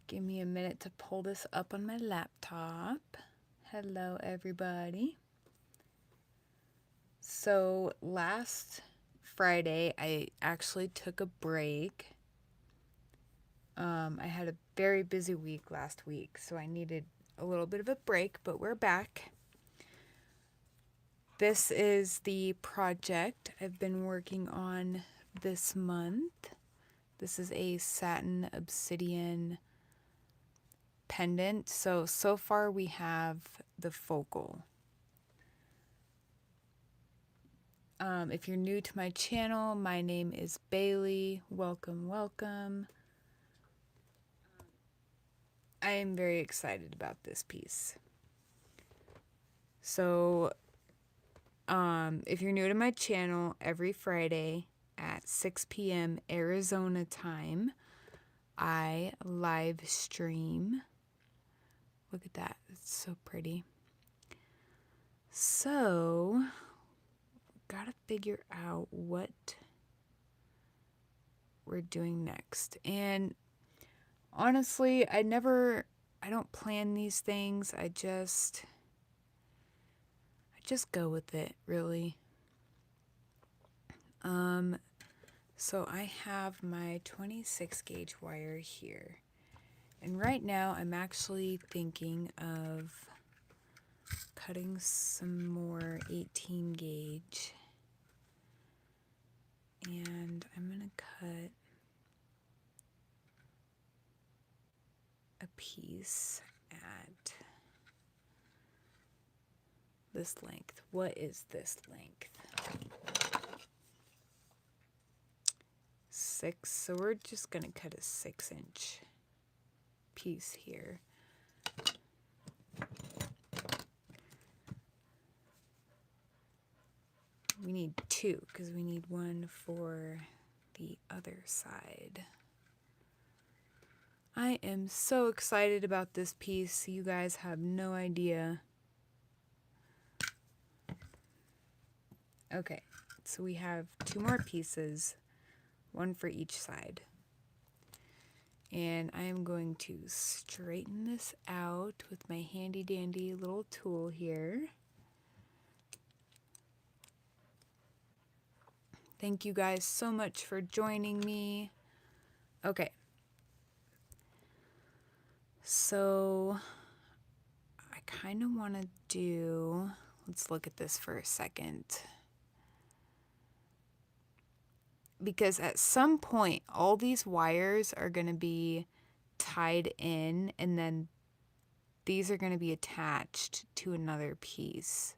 Give me a minute to pull this up on my laptop. Hello, everybody. So last Friday, I actually took a break. I had a very busy week last week, so I needed a little bit of a break, but we're back. This is the project I've been working on this month. This is a satin obsidian pendant. So far we have the focal. If you're new to my channel, my name is Bailey. Welcome, welcome. I am very excited about this piece. So, if you're new to my channel, every Friday at 6 p.m. Arizona time, I live stream. Look at that. It's so pretty. So, gotta figure out what we're doing next. And honestly, I don't plan these things. I just go with it, really. So I have my 26 gauge wire here. And right now I'm actually thinking of cutting some more 18 gauge. And I'm going to cut a piece at this length. What is this length? 6. So we're just going to cut a 6-inch piece here. We need 2 because we need one for the other side. I am so excited about this piece. You guys have no idea. Okay, so we have 2 more pieces, one for each side. And I am going to straighten this out with my handy dandy little tool here. Thank you guys so much for joining me. Okay. So I kind of want to do, let's look at this for a second. Because at some point, all these wires are going to be tied in, and then these are going to be attached to another piece.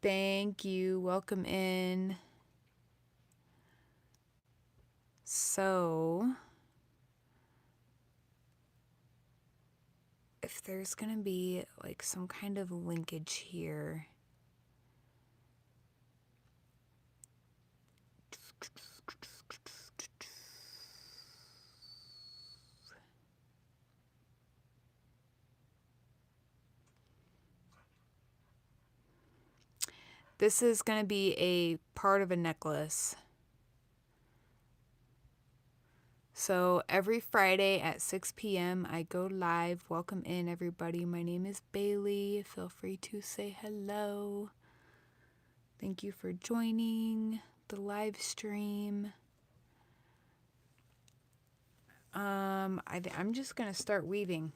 Thank you. Welcome in. So, if there's going to be like some kind of linkage here, this is going to be a part of a necklace. So every Friday at 6 p.m. I go live. Welcome in, everybody. My name is Bailey. Feel free to say hello. Thank you for joining the live stream. I'm just going to start weaving.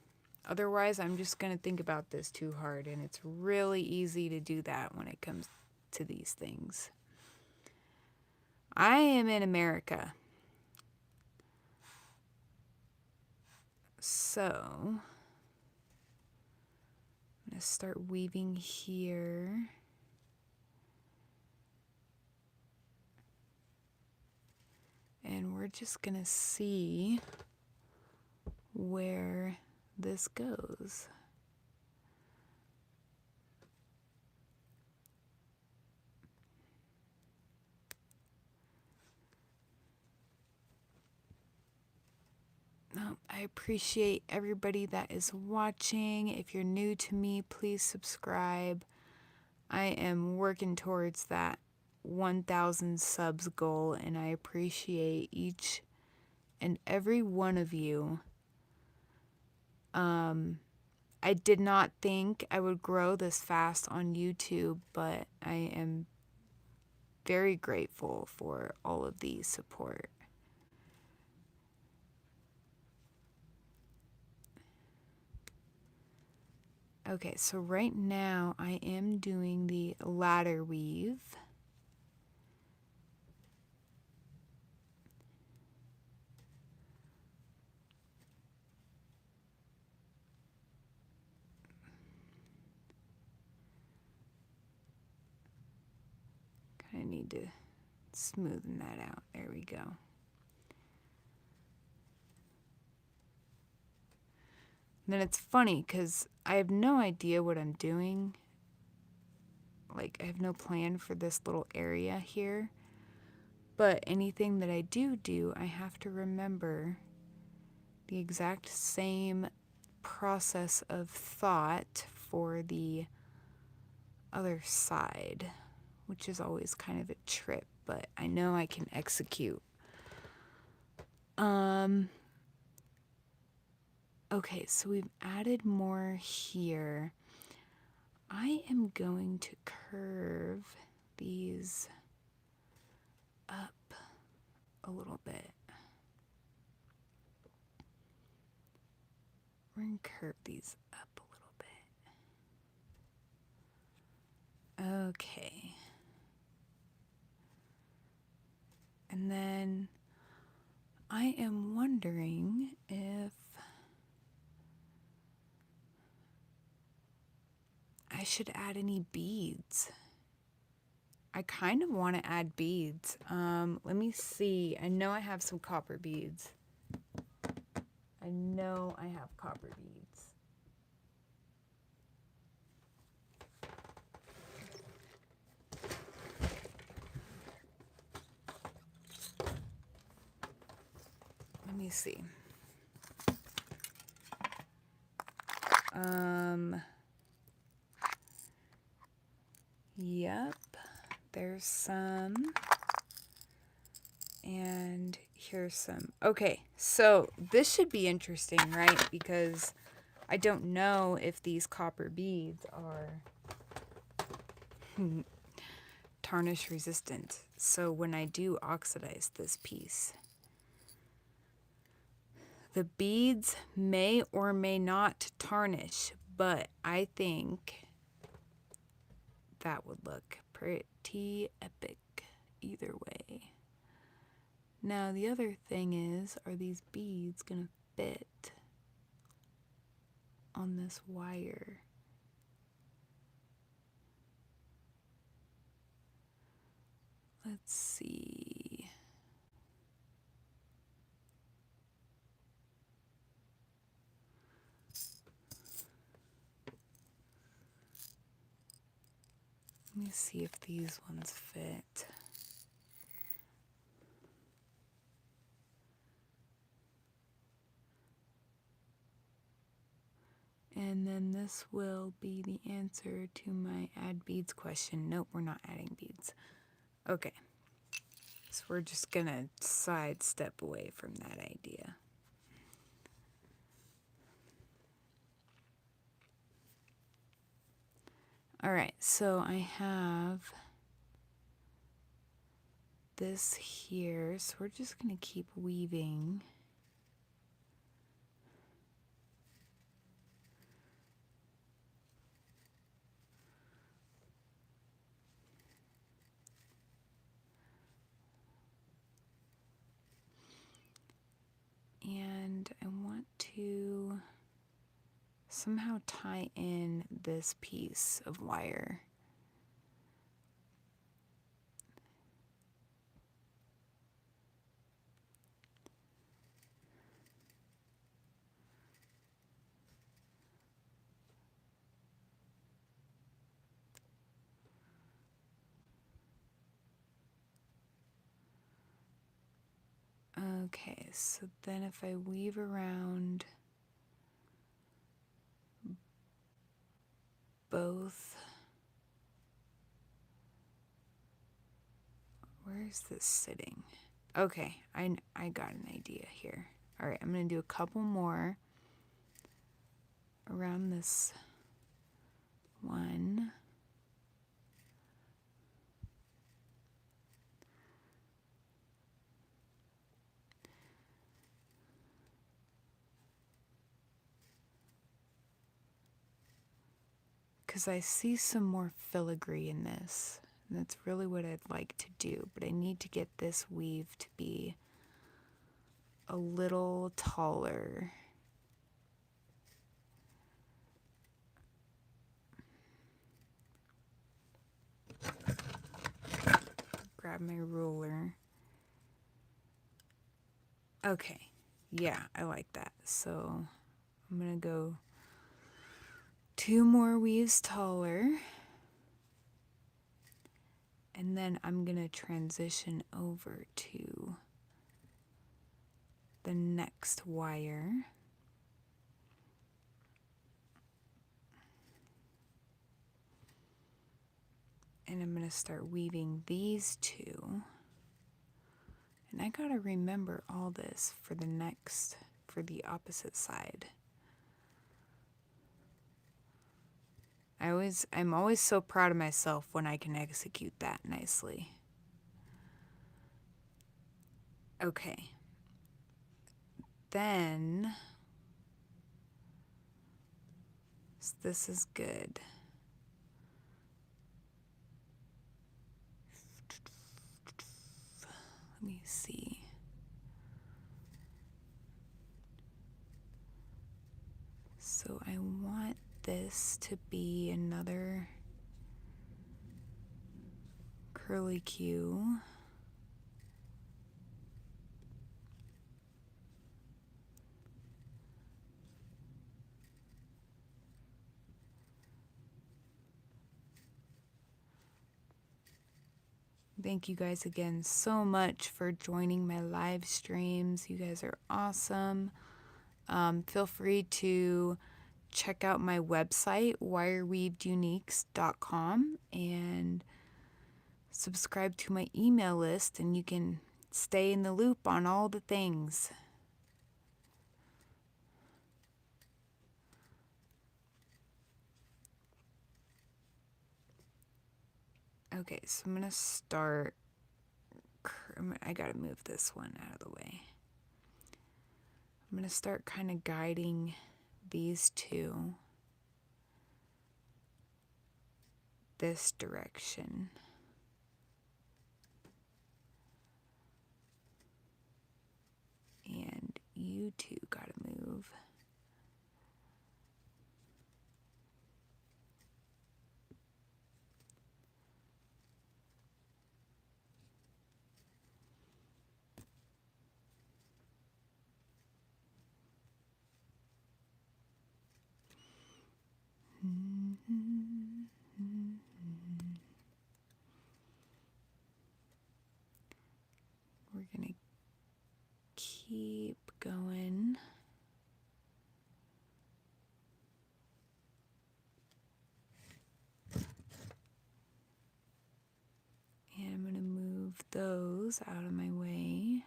Otherwise, I'm just going to think about this too hard, and it's really easy to do that when it comes to these things. I am in America. So, I'm going to start weaving here. And we're just going to see where this goes. I appreciate everybody that is watching. If you're new to me, please subscribe. I am working towards that 1,000 subs goal, and I appreciate each and every one of you. I did not think I would grow this fast on YouTube, but I am very grateful for all of the support. Okay, so right now I am doing the ladder weave. Kind of need to smoothen that out. There we go. And then it's funny because I have no idea what I'm doing. Like, I have no plan for this little area here. But anything that I do, I have to remember the exact same process of thought for the other side, which is always kind of a trip, but I know I can execute. Okay, so we've added more here. I am going to curve these up a little bit. We're going to curve these up a little bit. Okay. And then I am wondering if I should add any beads. I kind of want to add beads. Let me see. I know I have some copper beads. I know I have copper beads. Let me see. Yep, there's some. And here's some. Okay, so this should be interesting, right? Because I don't know if these copper beads are tarnish resistant. So when I do oxidize this piece, the beads may or may not tarnish, but I think that would look pretty epic either way. Now, the other thing is, are these beads gonna fit on this wire? Let's see. Let me see if these ones fit. And then this will be the answer to my add beads question. Nope, we're not adding beads. Okay. So we're just gonna sidestep away from that idea. All right, so I have this here. So we're just gonna keep weaving. And I want to somehow tie in this piece of wire. Okay, so then if I weave around both, where is this sitting? Okay, I got an idea here. All right, I'm going to do a couple more around this one. Because I see some more filigree in this. And that's really what I'd like to do. But I need to get this weave to be a little taller. Grab my ruler. Okay. Yeah, I like that. So I'm going to go 2 more weaves taller. And then I'm going to transition over to the next wire. And I'm going to start weaving these 2. And I got to remember all this for the opposite side. I'm always so proud of myself when I can execute that nicely. Okay. Then, this is good. Let me see. So I want this to be another curly Q. Thank you guys again so much for joining my live streams. You guys are awesome. Feel free to check out my website, wireweaveduniques.com, and subscribe to my email list, and you can stay in the loop on all the things. Okay, so I'm going to start. I got to move this one out of the way. I'm going to start kind of guiding these 2 this direction. And you 2 got to move. We're going to keep going. And I'm going to move those out of my way.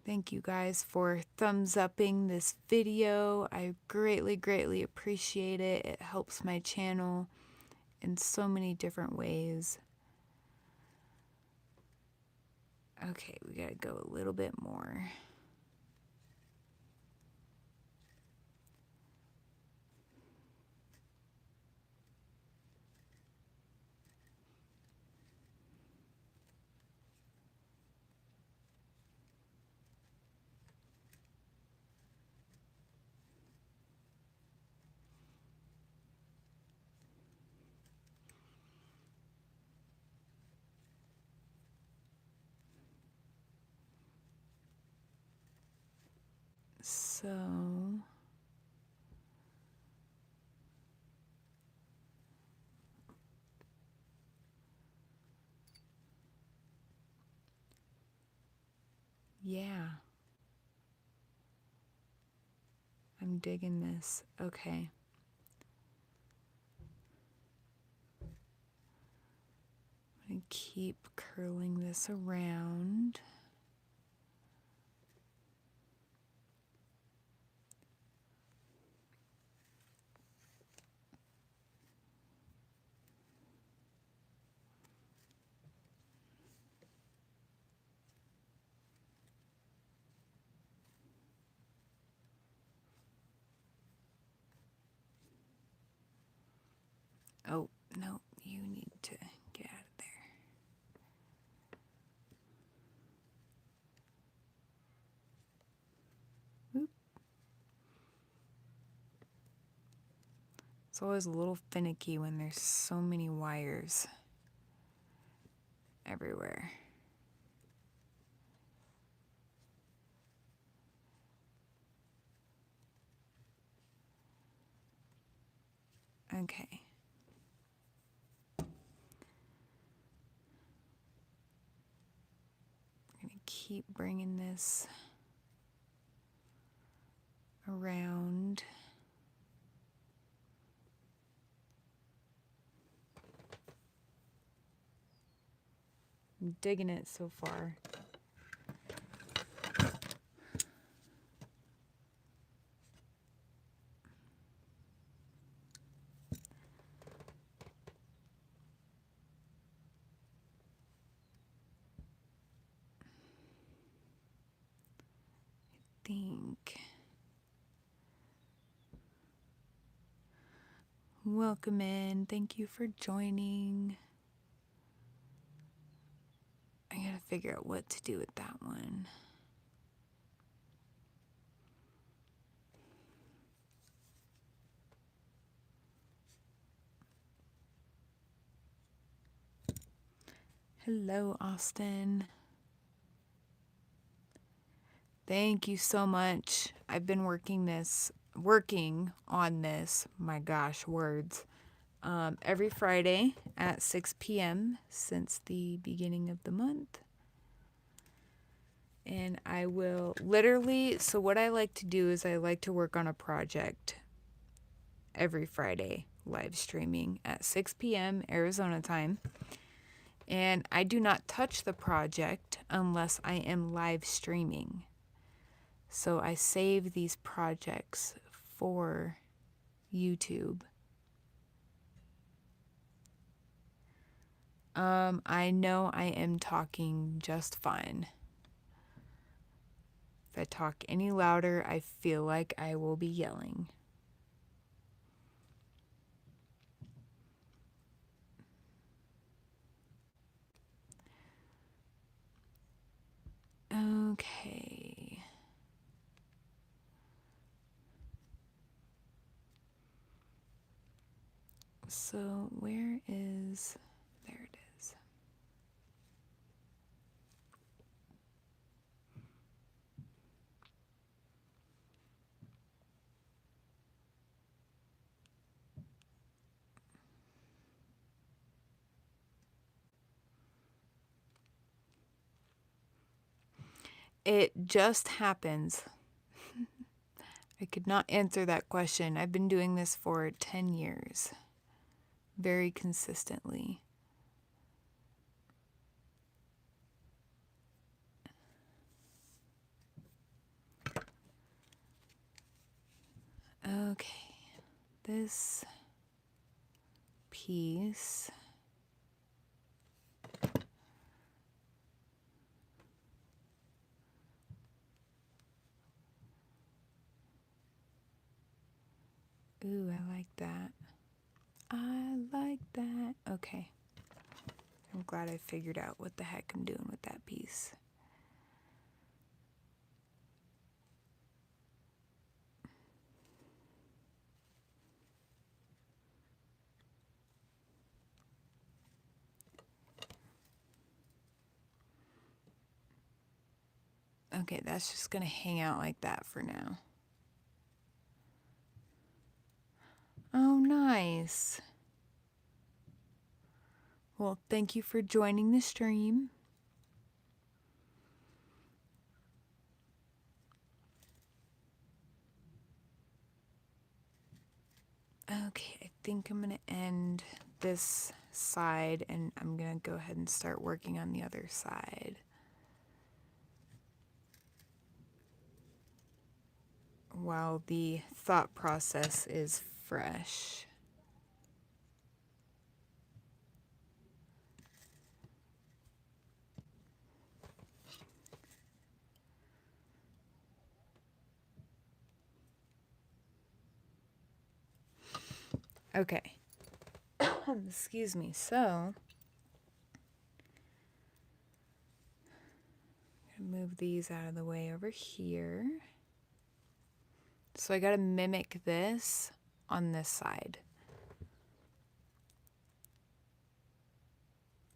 Thank you guys for thumbs upping this video. I greatly, greatly appreciate it. It helps my channel in so many different ways. Okay, we gotta go a little bit more. So Yeah. I'm digging this. Okay. I'm going to keep curling this around. Oh, no, you need to get out of there. Oop. It's always a little finicky when there's so many wires everywhere. Okay. I'm going to keep bringing this around. I'm digging it so far. Think. Welcome in. Thank you for joining. I gotta figure out what to do with that one. Hello, Austin. Thank you so much. I've been working on this, my gosh, words, every Friday at 6 p.m. since the beginning of the month. And I will literally, so what I like to do is I like to work on a project every Friday, live streaming at 6 p.m. Arizona time. And I do not touch the project unless I am live streaming. So I save these projects for YouTube. I know I am talking just fine. If I talk any louder, I feel like I will be yelling. Okay. So where is... There it is. It just happens. I could not answer that question. I've been doing this for 10 years. Very consistently. Okay, this piece. Ooh, I like that. I like that. Okay. I'm glad I figured out what the heck I'm doing with that piece. Okay, that's just gonna hang out like that for now. Oh, nice. Well, thank you for joining the stream. Okay, I think I'm going to end this side and I'm going to go ahead and start working on the other side. While the thought process is fresh. Okay. Excuse me. So, I'm gonna move these out of the way over here. So I gotta mimic this on this side.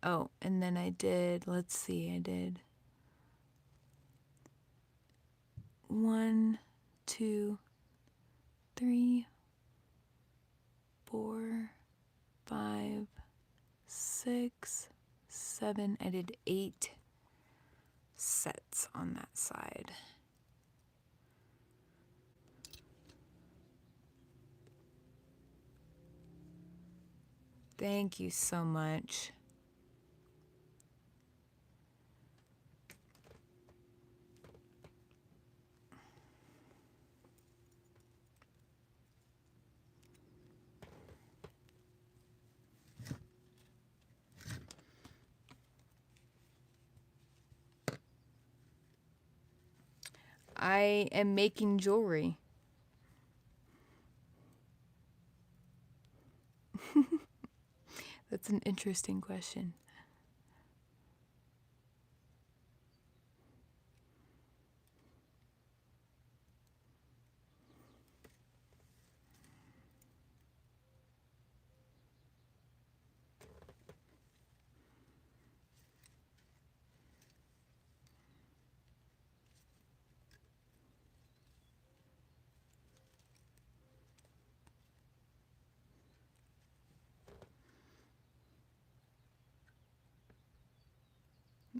Oh, and then I did 1, 2, 3, 4, 5, 6, 7. I did 8 sets on that side. Thank you so much. I am making jewelry. That's an interesting question.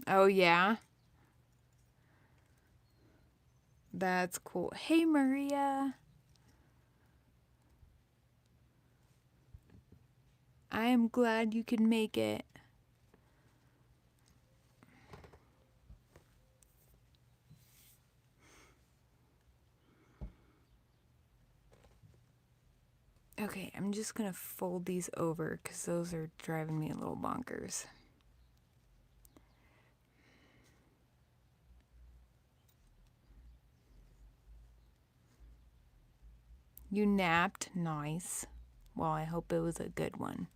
Oh, yeah? That's cool. Hey, Maria. I am glad you could make it. Okay, I'm just gonna fold these over because those are driving me a little bonkers. You napped? Nice. Well, I hope it was a good one.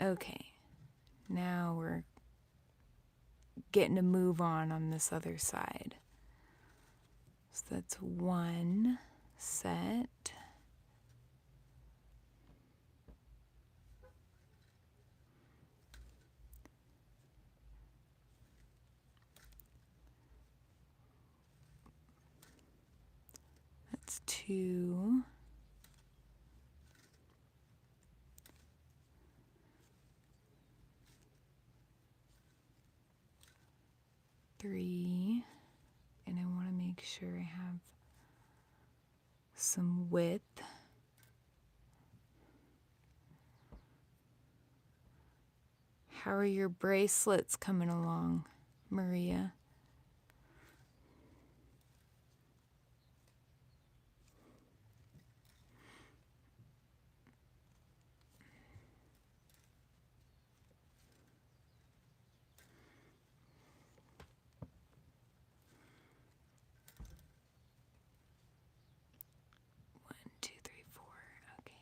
Okay, now we're getting a move on this other side. So that's 1 set. That's 2. Three, and I want to make sure I have some width. How are your bracelets coming along, Maria? One, two, three, four. Okay.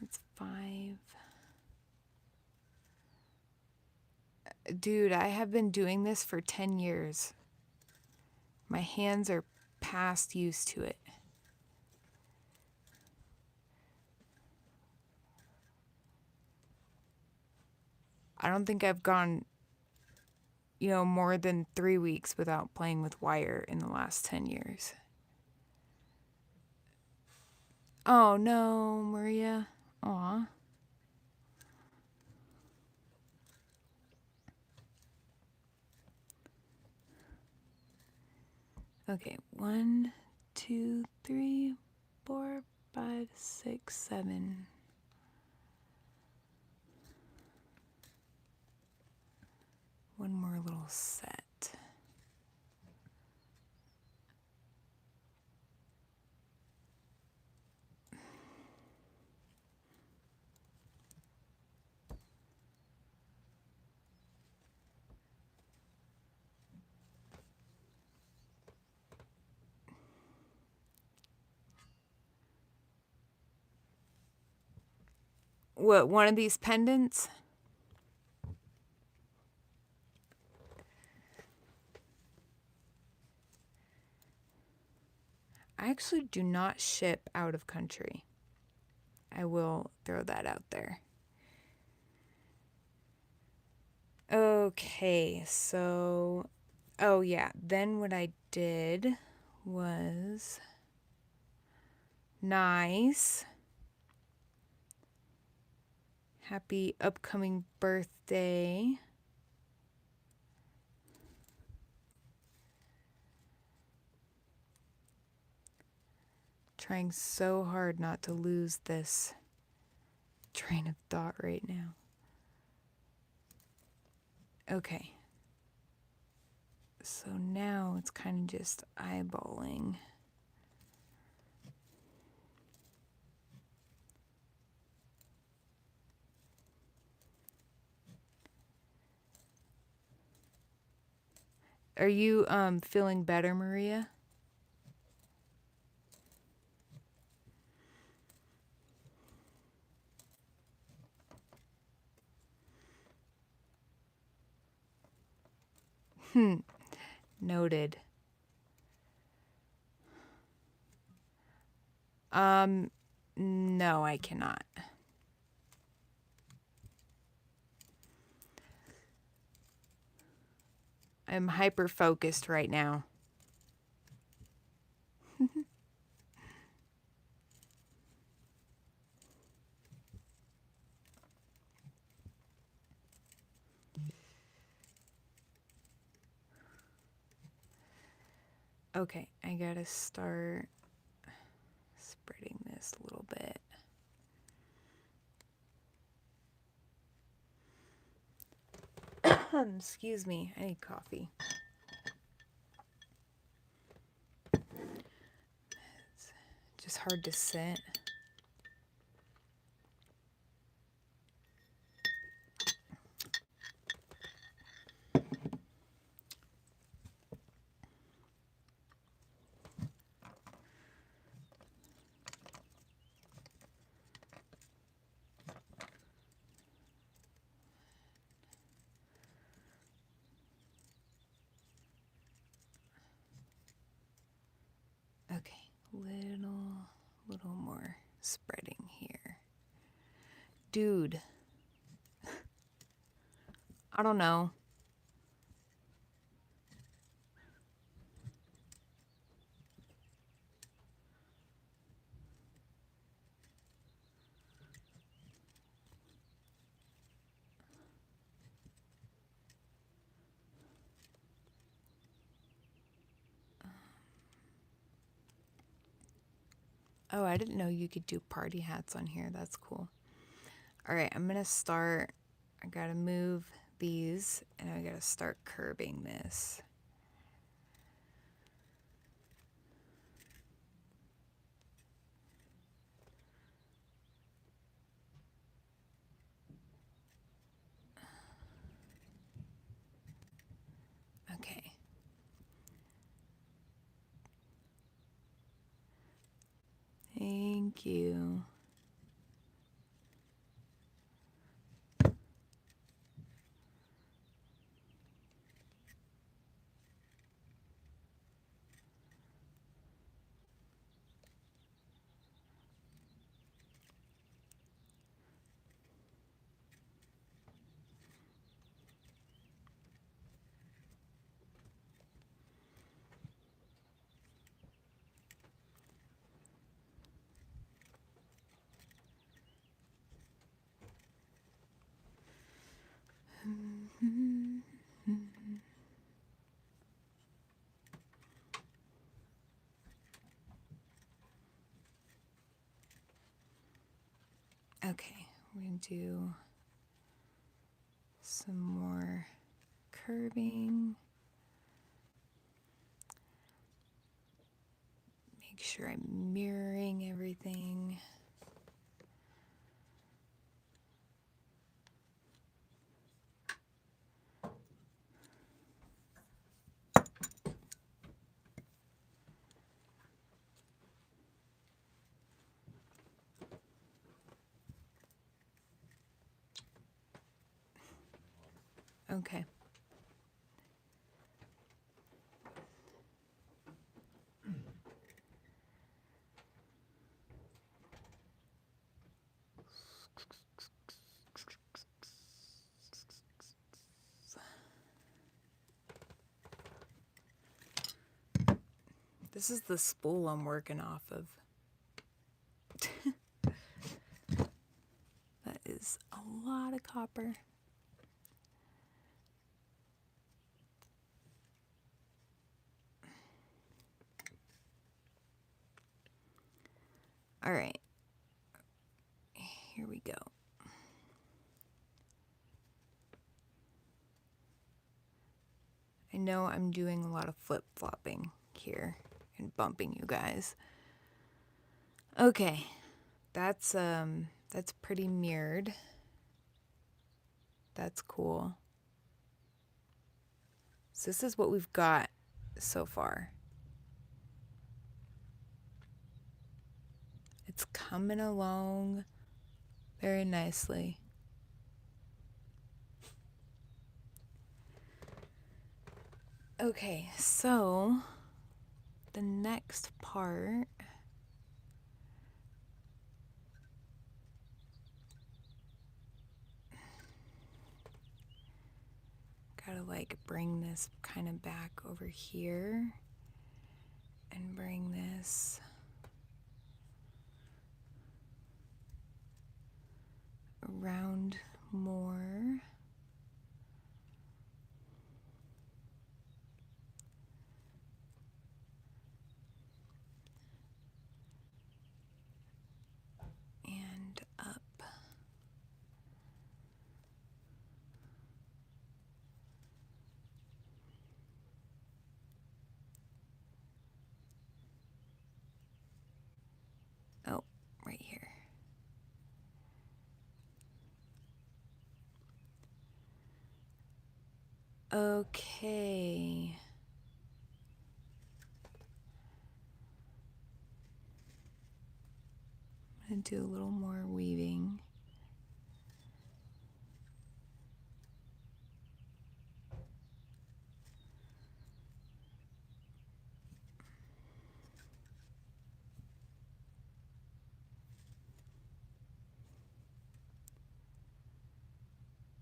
That's 5. Dude, I have been doing this for 10 years. My hands are past used to it. I don't think I've gone, more than 3 weeks without playing with wire in the last 10 years. Oh no, Maria. Aw. Okay, 1, 2, 3, 4, 5, 6, 7. One more little set. What, one of these pendants? I actually do not ship out of country. I will throw that out there. Okay, so, oh yeah, then what I did was nice. Happy upcoming birthday. Trying so hard not to lose this train of thought right now. Okay. So now it's kind of just eyeballing. Are you feeling better, Maria? Noted. No, I cannot. I'm hyper focused right now. Okay, I gotta start spreading this a little bit. Excuse me, I need coffee. It's just hard to sit. Okay, little more spreading here. Dude, I don't know. Oh, I didn't know you could do party hats on here. That's cool. All right, I'm gonna start. I gotta move these and I gotta start curbing this. Okay. Thank you. I'm going to do some more curving. Make sure I'm mirroring everything. Okay. This is the spool I'm working off of. That is a lot of copper. All right, here we go. I know I'm doing a lot of flip-flopping here and bumping you guys. Okay, that's pretty mirrored. That's cool. So this is what we've got so far. It's coming along very nicely. Okay, so the next part, gotta like bring this kind of back over here and bring this around more. And up. Oh, right here. Okay. I'm gonna do a little more weaving.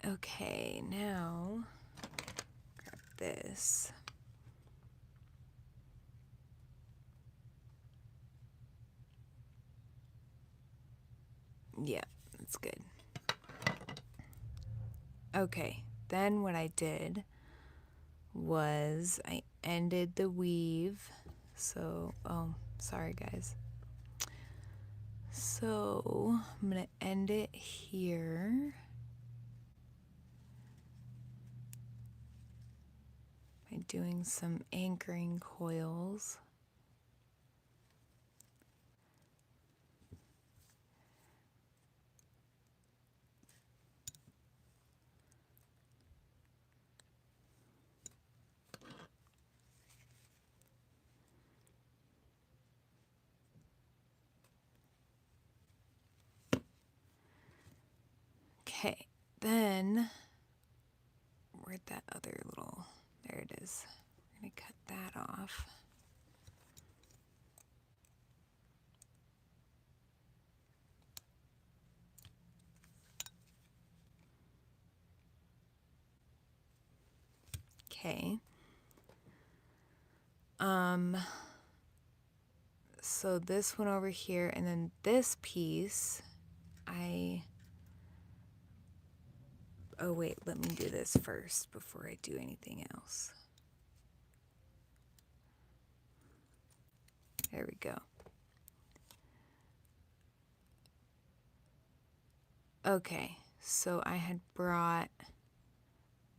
Okay, now grab this. Yeah, that's good. Okay, then what I did was I ended the weave. So, oh, sorry guys. So, I'm gonna end it here by doing some anchoring coils. Okay, then where'd that other little, there it is. We're gonna cut that off. Okay. So this one over here, and then this piece, oh wait, let me do this first before I do anything else. There we go. Okay, so I had brought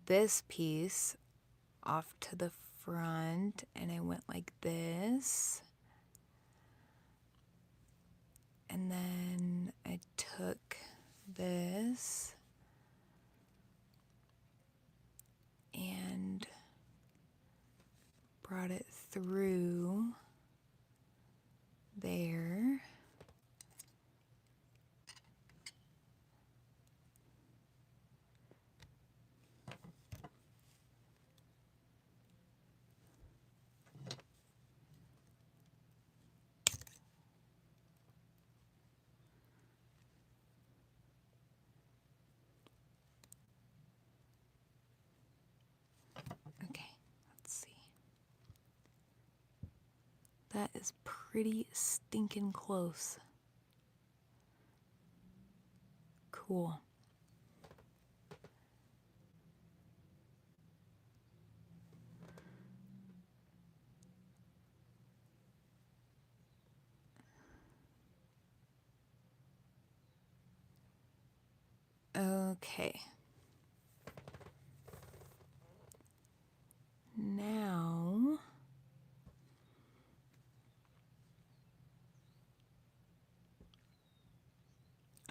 this piece off to the front and I went like this. And then I took this and brought it through there. Okay, let's see. That is pretty stinking close. Cool. Okay. Now,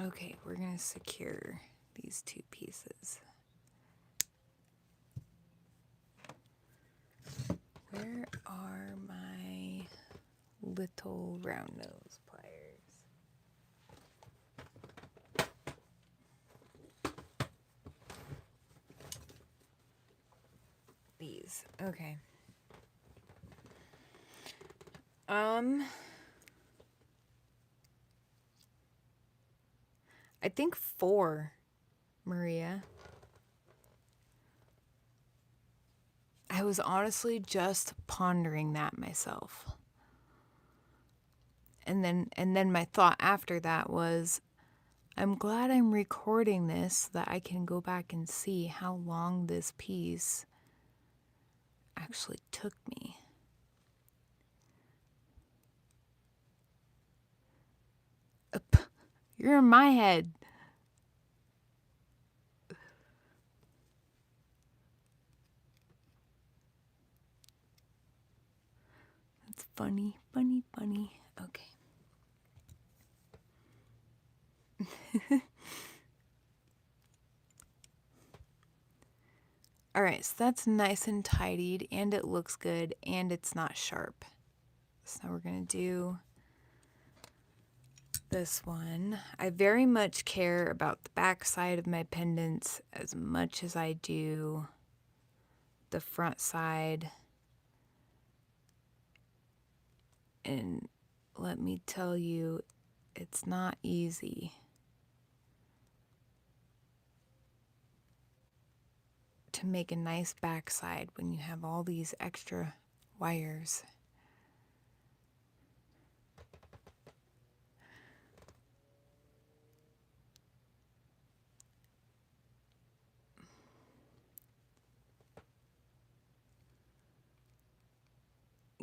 okay, we're going to secure these two pieces. Where are my little round nose pliers? These. Okay. I think 4, Maria. I was honestly just pondering that myself. And then my thought after that was, I'm glad I'm recording this so that I can go back and see how long this piece actually took me. You're in my head. That's funny, funny, funny. Okay. All right, so that's nice and tidied, and it looks good, and it's not sharp. So now we're going to do this one. I very much care about the back side of my pendants as much as I do the front side. And let me tell you, it's not easy to make a nice backside when you have all these extra wires.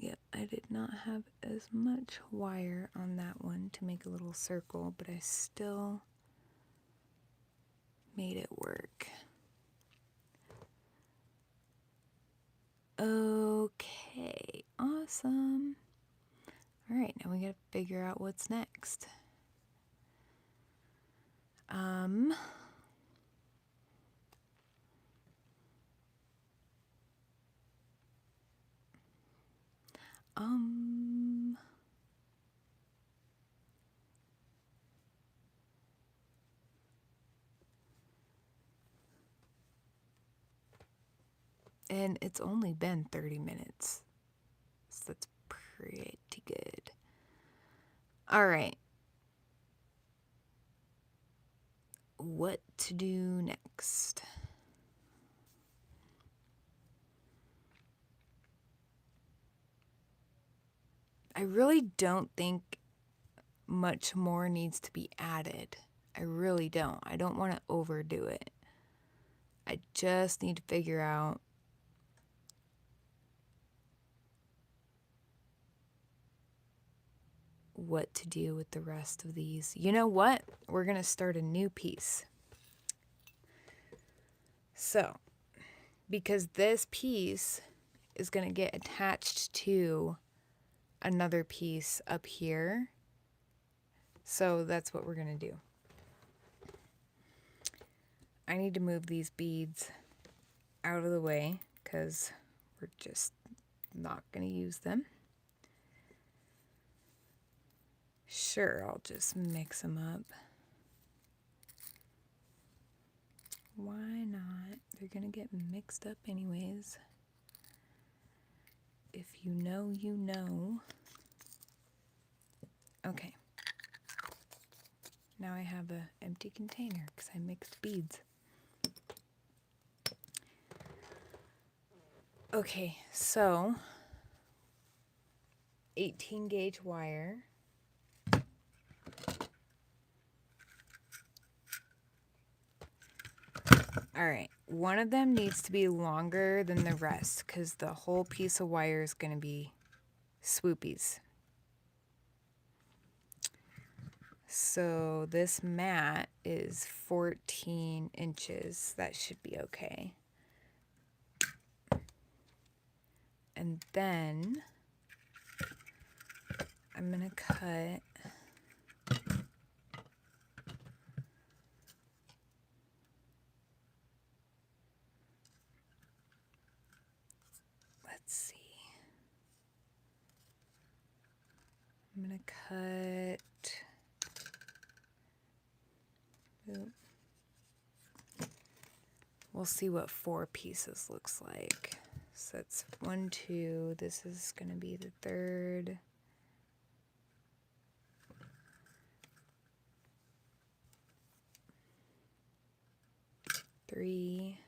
Yep, I did not have as much wire on that one to make a little circle, but I still made it work. Okay, awesome. All right, now we gotta figure out what's next. And it's only been 30 minutes, so that's pretty good. All right. What to do next? I really don't think much more needs to be added. I really don't. I don't want to overdo it. I just need to figure out what to do with the rest of these. You know what? We're going to start a new piece. So, because this piece is going to get attached to another piece up here. So that's what we're going to do. I need to move these beads out of the way because we're just not going to use them. Sure, I'll just mix them up. Why not? They're going to get mixed up anyways. If you know, you know. Okay. Now I have an empty container because I mixed beads. Okay, so 18 gauge wire. All right, one of them needs to be longer than the rest because the whole piece of wire is going to be swoopies. So this mat is 14 inches. That should be okay. And then I'm going to cut I'm going to cut, we'll see what 4 pieces looks like. So that's 1, 2, this is going to be the third. Three.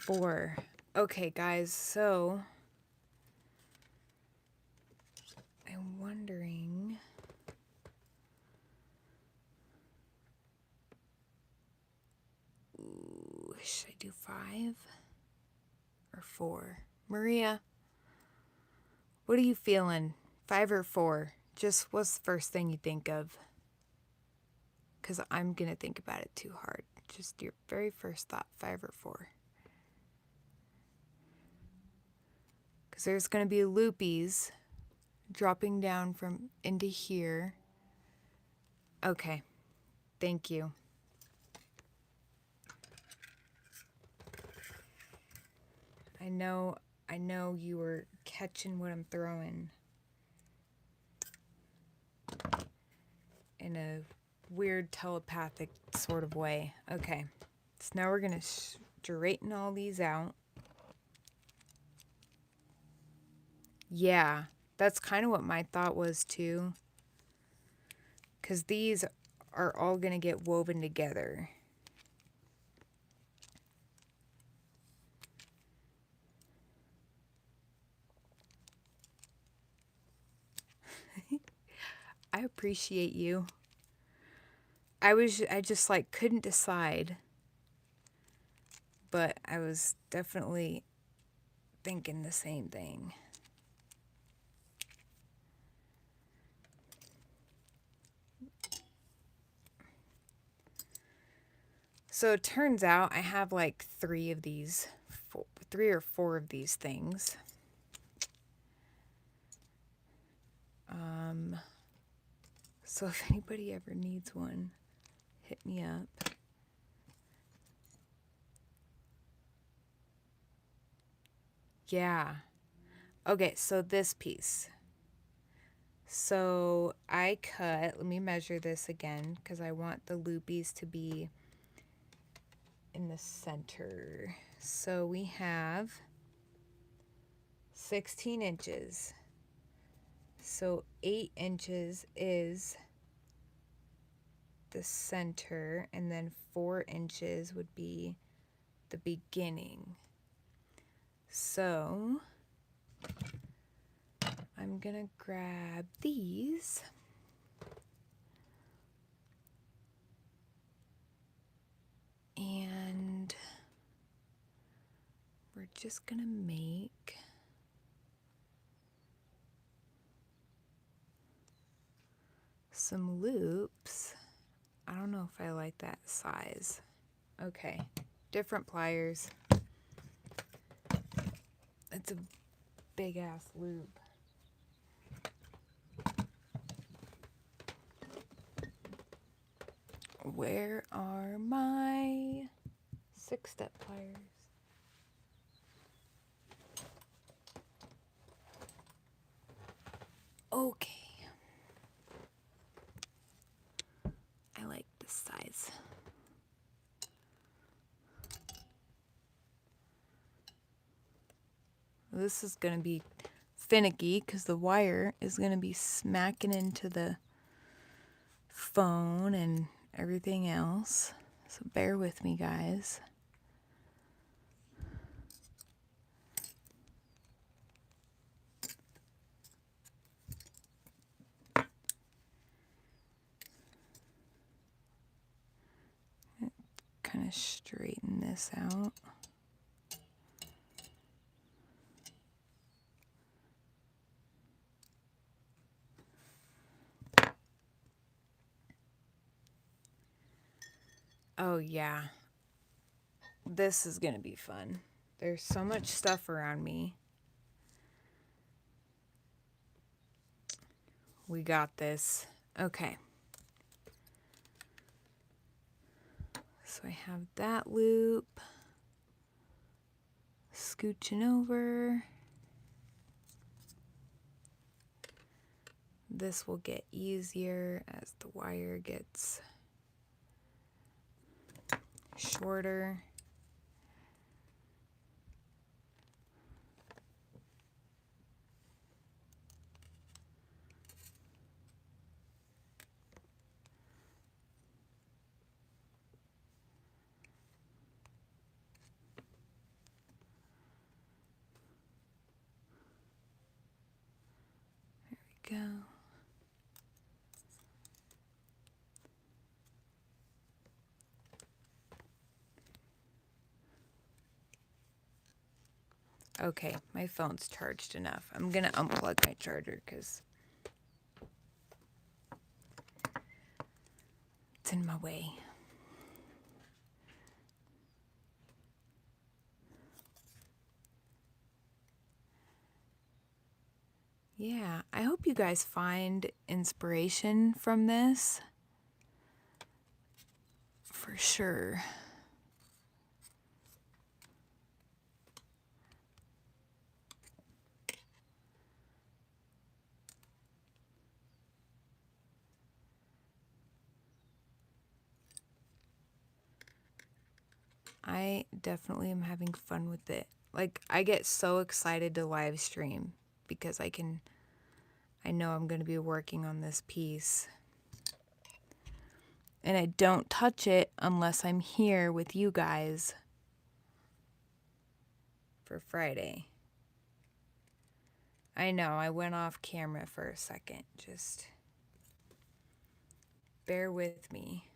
4. Okay, guys, so I'm wondering, should I do 5 or 4? Maria, what are you feeling? 5 or 4? Just what's the first thing you think of? Because I'm going to think about it too hard. Just your very first thought, 5 or 4. Because there's going to be loopies dropping down from into here. Okay, thank you. I know you were catching what I'm throwing in a weird telepathic sort of way. Okay, so now we're going to straighten all these out. Yeah, that's kind of what my thought was too. Because these are all going to get woven together. I appreciate you. I just like couldn't decide. But I was definitely thinking the same thing. So it turns out I have like 3 of these, 3 or 4 of these things. So if anybody ever needs one, hit me up. Yeah. Okay, so this piece. So I cut, let me measure this again because I want the loopies to be in the center. So we have 16 inches. So 8 inches is the center, and then 4 inches would be the beginning. So I'm gonna grab these. And we're just gonna make some loops. I don't know if I like that size. Okay, different pliers. It's a big ass loop. Where are my 6-step pliers? Okay. I like this size. This is going to be finicky because the wire is going to be smacking into the phone and everything else. So bear with me, guys. Kind of straighten this out. Oh yeah, this is gonna be fun. There's so much stuff around me. We got this. Okay. So I have that loop. Scooching over. This will get easier as the wire gets shorter. There we go. Okay, my phone's charged enough. I'm gonna unplug my charger because it's in my way. Yeah, I hope you guys find inspiration from this. For sure. I definitely am having fun with it. Like, I get so excited to live stream because I know I'm going to be working on this piece. And I don't touch it unless I'm here with you guys for Friday. I know, I went off camera for a second. Just bear with me.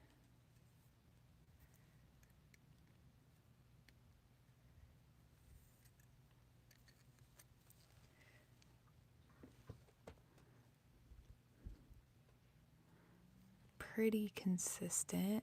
Pretty consistent.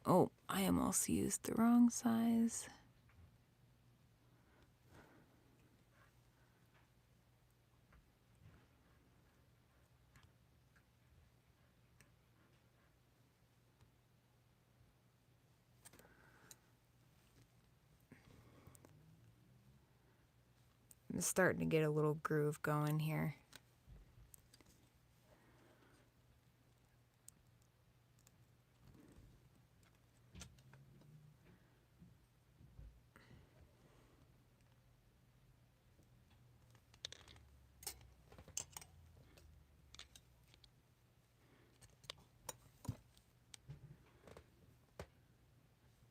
Oh, I almost used the wrong size. It's starting to get a little groove going here.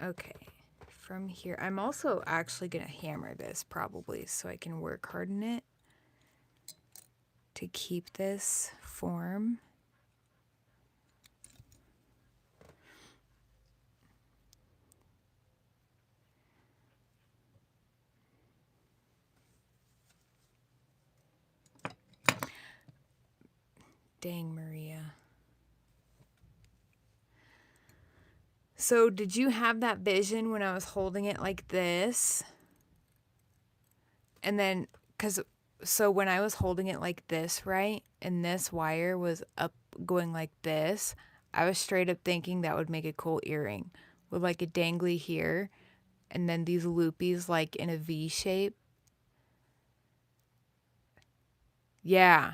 Okay, from here, I'm also actually going to hammer this probably so I can work harden it to keep this form. Dang, Maria. So did you have that vision when I was holding it like this? And then, so when I was holding it like this, right? And this wire was up going like this, I was straight up thinking that would make a cool earring with like a dangly here and then these loopies like in a V shape. Yeah.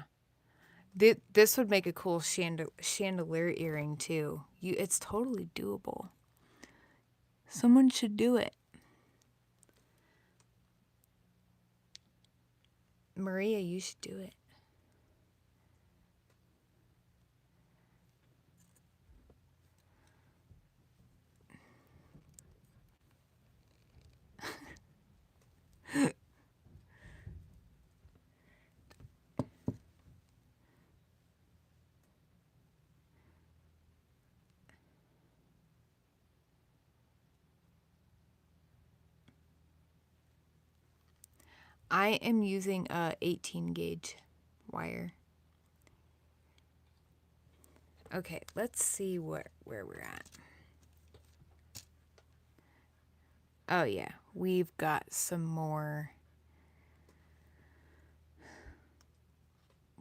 This would make a cool chandelier earring too. It's totally doable. Someone should do it. Maria, you should do it. I am using a 18 gauge wire. Okay, let's see where we're at. Oh yeah, we've got some more.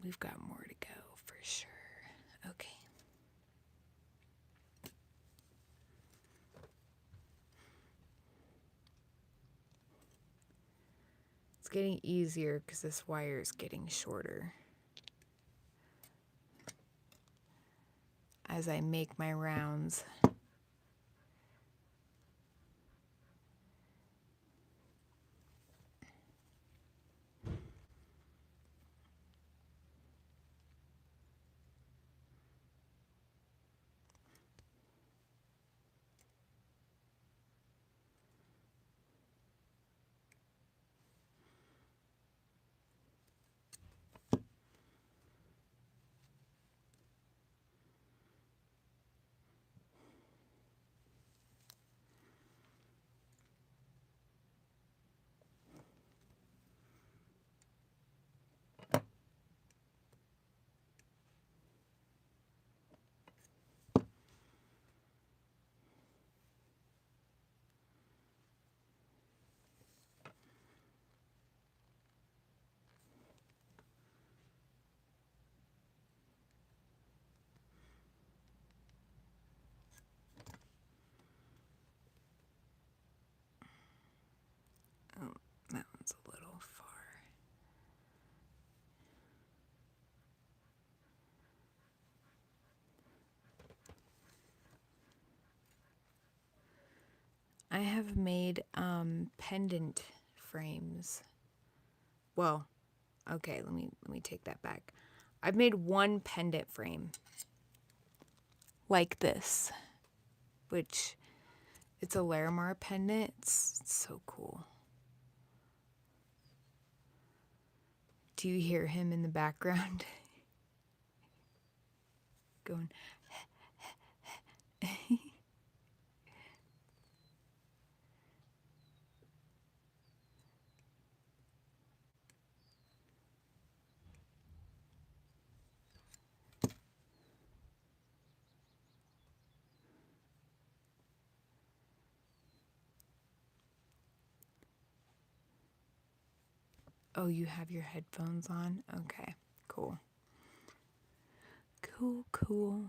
We've got more to go for sure. Okay. It's getting easier because this wire is getting shorter as I make my rounds. Oh, that one's a little far. I have made pendant frames. Well, okay, let me take that back. I've made one pendant frame like this, which it's a Larimar pendant. It's so cool. Do you hear him in the background? Going. Oh, you have your headphones on? Okay, cool. Cool.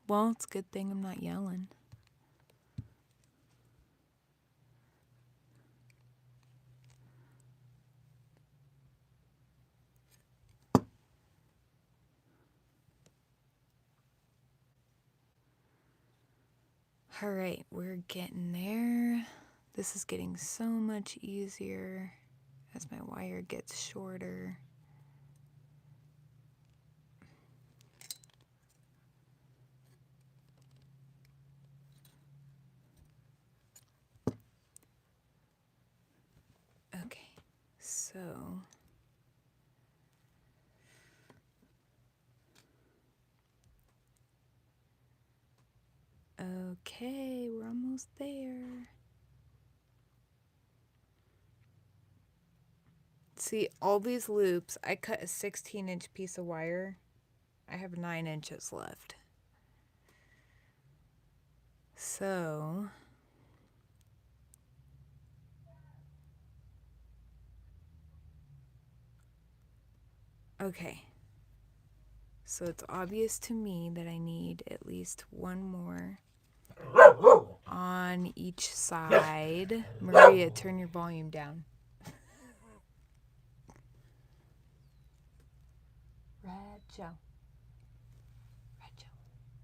Well, it's a good thing I'm not yelling. All right, we're getting there. This is getting so much easier as my wire gets shorter. Okay, so okay, we're almost there. See, all these loops, I cut a 16-inch piece of wire. I have 9 inches left. So, okay. So it's obvious to me that I need at least one more on each side. Maria, turn your volume down. Rachel.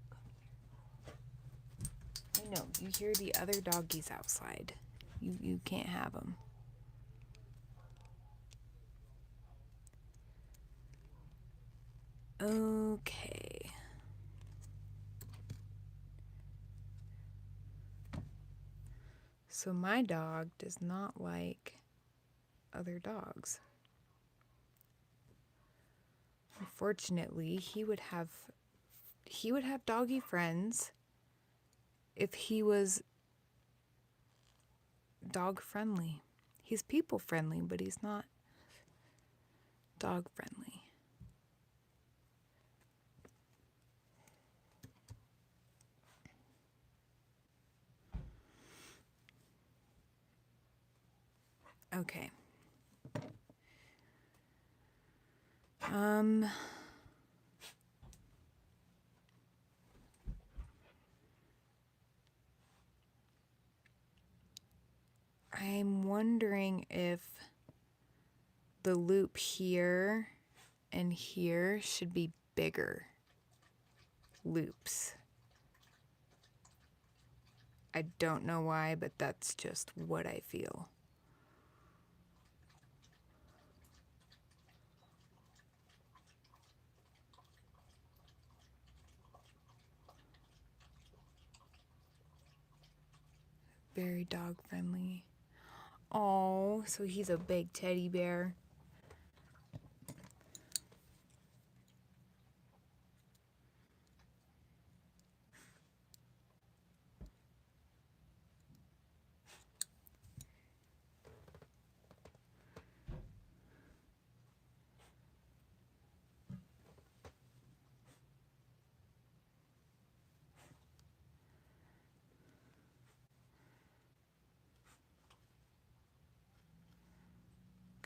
Come here. I know, you hear the other doggies outside. You can't have them. Okay. So my dog does not like other dogs. Unfortunately, he would have doggy friends if he was dog friendly. He's people friendly, but he's not dog friendly. Okay. I'm wondering if the loop here and here should be bigger loops. I don't know why, but that's just what I feel. Very dog friendly. Oh, so he's a big teddy bear.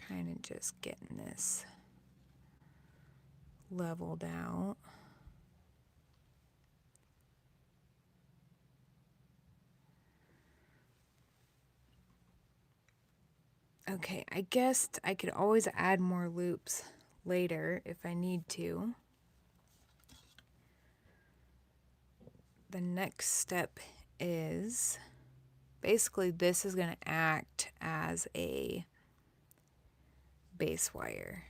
Kind of just getting this leveled out. Okay, I guess I could always add more loops later if I need to. The next step is basically this is going to act as a base wire.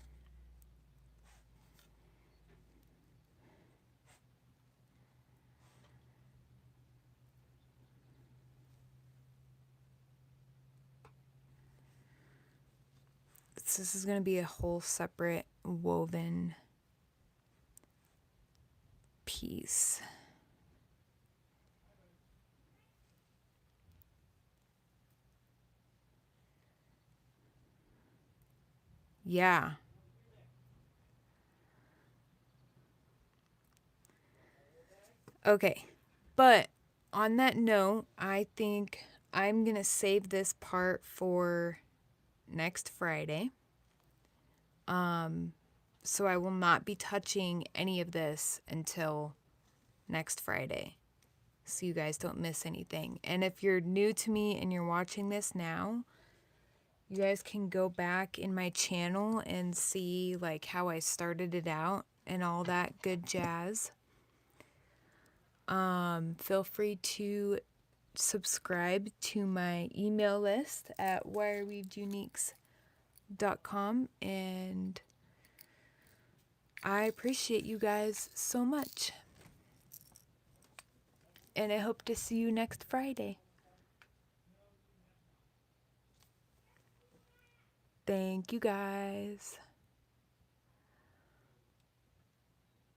This is going to be a whole separate woven piece. Yeah. Okay. But on that note, I think I'm going to save this part for next Friday. So I will not be touching any of this until next Friday, so you guys don't miss anything. And if you're new to me and you're watching this now, you guys can go back in my channel and see like how I started it out and all that good jazz. Feel free to subscribe to my email list at wireweaveduniques.com, and I appreciate you guys so much. And I hope to see you next Friday. Thank you guys.